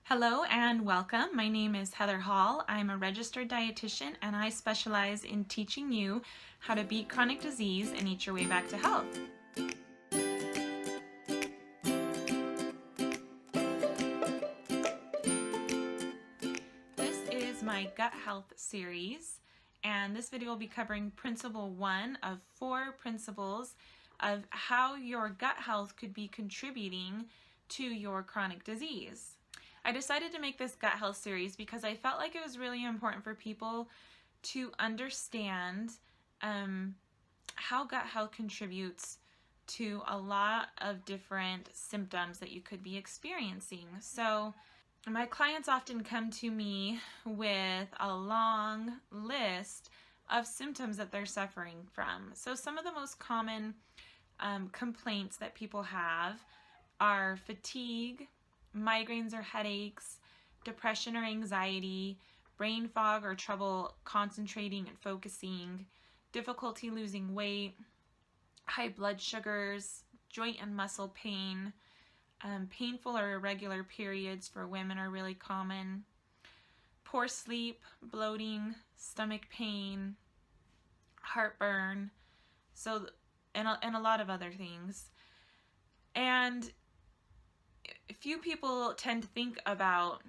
Hello and welcome. My name is Heather Hall. I'm a registered dietitian and I specialize in teaching you how to beat chronic disease and eat your way back to health. This is my gut health series, and this video will be covering principle 1 of 4 principles of how your gut health could be contributing to your chronic disease. I decided to make this gut health series because I felt like it was really important for people to understand how gut health contributes to a lot of different symptoms that you could be experiencing. So my clients often come to me with a long list of symptoms that they're suffering from. So some of the most common complaints that people have are fatigue, migraines or headaches, depression or anxiety, brain fog or trouble concentrating and focusing, difficulty losing weight, high blood sugars, joint and muscle pain, painful or irregular periods for women are really common, poor sleep, bloating, stomach pain, heartburn, and a lot of other things. And few people tend to think about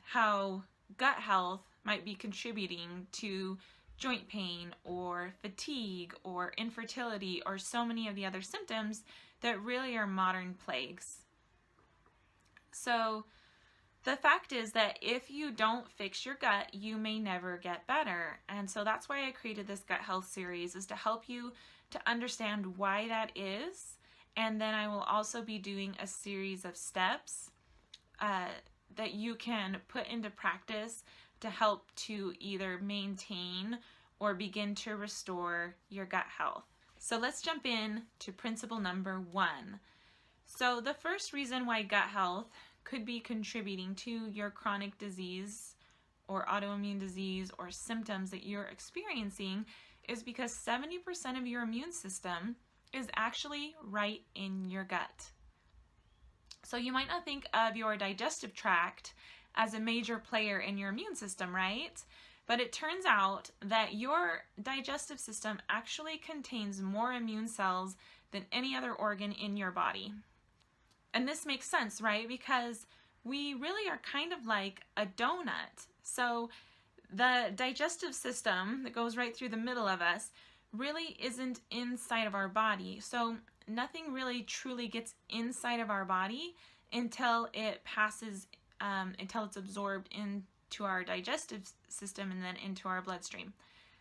how gut health might be contributing to joint pain or fatigue or infertility or so many of the other symptoms that really are modern plagues. So the fact is that if you don't fix your gut, you may never get better. And so that's why I created this gut health series, is to help you to understand why that is. And then I will also be doing a series of steps that you can put into practice to help to either maintain or begin to restore your gut health. So let's jump in to principle number 1. So the first reason why gut health could be contributing to your chronic disease or autoimmune disease or symptoms that you're experiencing is because 70% of your immune system is actually right in your gut. So you might not think of your digestive tract as a major player in your immune system, right? But it turns out that your digestive system actually contains more immune cells than any other organ in your body. And this makes sense, right? Because we really are kind of like a donut. So the digestive system that goes right through the middle of us really isn't inside of our body. So nothing really truly gets inside of our body until it passes, until it's absorbed into our digestive system and then into our bloodstream.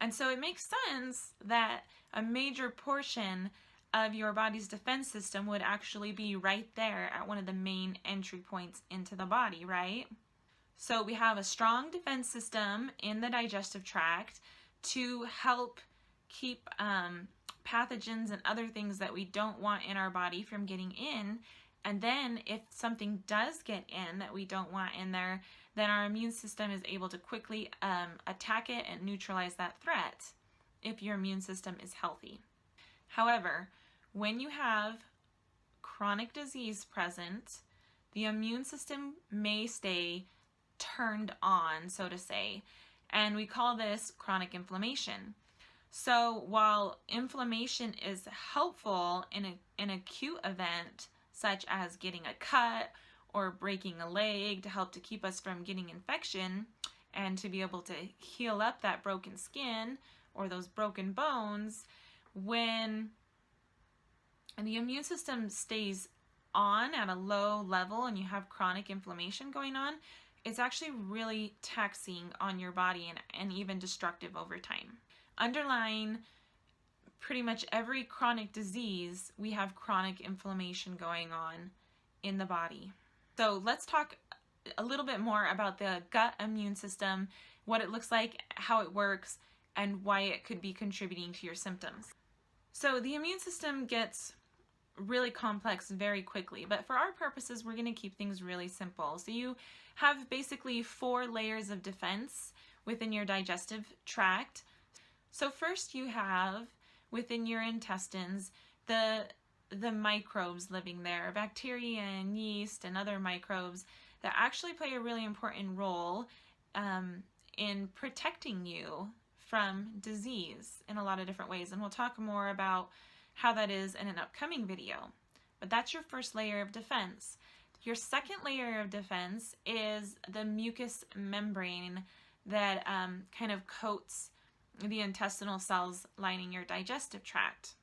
And so it makes sense that a major portion of your body's defense system would actually be right there at one of the main entry points into the body, right? So we have a strong defense system in the digestive tract to help keep pathogens and other things that we don't want in our body from getting in. And then if something does get in that we don't want in there, then our immune system is able to quickly attack it and neutralize that threat if your immune system is healthy. However, when you have chronic disease present, the immune system may stay turned on, so to say, and we call this chronic inflammation. So while inflammation is helpful in an acute event, such as getting a cut or breaking a leg to help to keep us from getting infection and to be able to heal up that broken skin or those broken bones, when the immune system stays on at a low level and you have chronic inflammation going on, it's actually really taxing on your body and even destructive over time. Underlying pretty much every chronic disease, we have chronic inflammation going on in the body. So let's talk a little bit more about the gut immune system, what it looks like, how it works, and why it could be contributing to your symptoms. So the immune system gets really complex very quickly, but for our purposes, we're going to keep things really simple. So you have basically 4 layers of defense within your digestive tract. So first you have within your intestines the the microbes living there, bacteria and yeast and other microbes that actually play a really important role in protecting you from disease in a lot of different ways. And we'll talk more about how that is in an upcoming video. But that's your first layer of defense. Your second layer of defense is the mucous membrane that kind of coats the intestinal cells lining your digestive tract.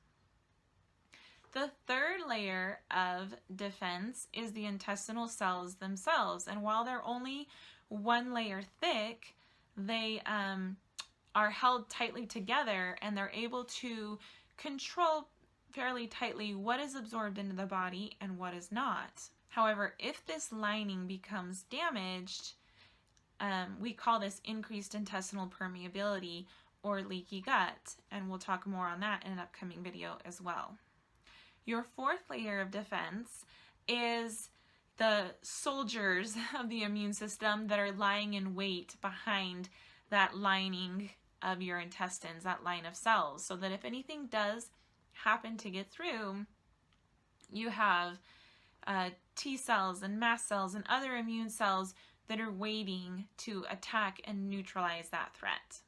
The third layer of defense is the intestinal cells themselves. And while they're only one layer thick, they are held tightly together, and they're able to control fairly tightly what is absorbed into the body and what is not. However, if this lining becomes damaged, we call this increased intestinal permeability or leaky gut, and we'll talk more on that in an upcoming video as well. Your fourth layer of defense is the soldiers of the immune system that are lying in wait behind that lining of your intestines, that line of cells, so that if anything does happen to get through, you have T cells and mast cells and other immune cells that are waiting to attack and neutralize that threat.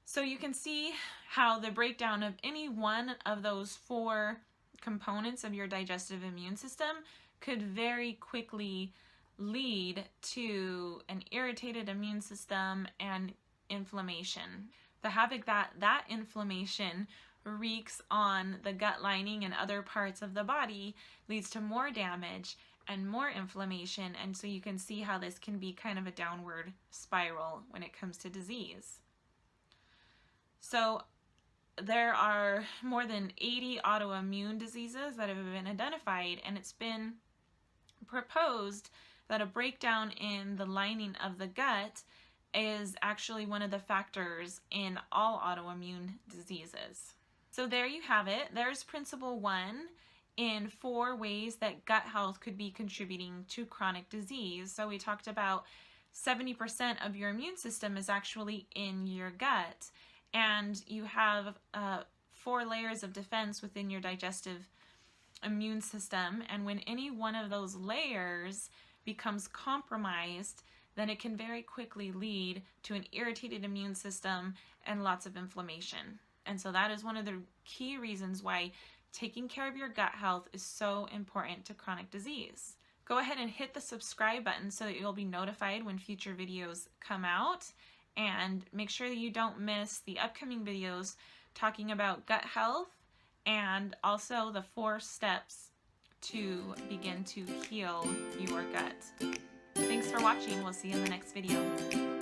So you can see how the breakdown of any one of those four components of your digestive immune system could very quickly lead to an irritated immune system and inflammation. The havoc that inflammation wreaks on the gut lining and other parts of the body leads to more damage and more inflammation, and so you can see how this can be kind of a downward spiral when it comes to disease. So there are more than 80 autoimmune diseases that have been identified, and it's been proposed that a breakdown in the lining of the gut is actually one of the factors in all autoimmune diseases. So there you have it. There's principle 1 in 4 ways that gut health could be contributing to chronic disease. So we talked about 70% of your immune system is actually in your gut, and you have 4 layers of defense within your digestive immune system, and when any one of those layers becomes compromised, then it can very quickly lead to an irritated immune system and lots of inflammation. And so that is one of the key reasons why taking care of your gut health is so important to chronic disease. Go ahead and hit the subscribe button so that you'll be notified when future videos come out, and make sure that you don't miss the upcoming videos talking about gut health and also the 4 steps to begin to heal your gut. Thanks for watching. We'll see you in the next video.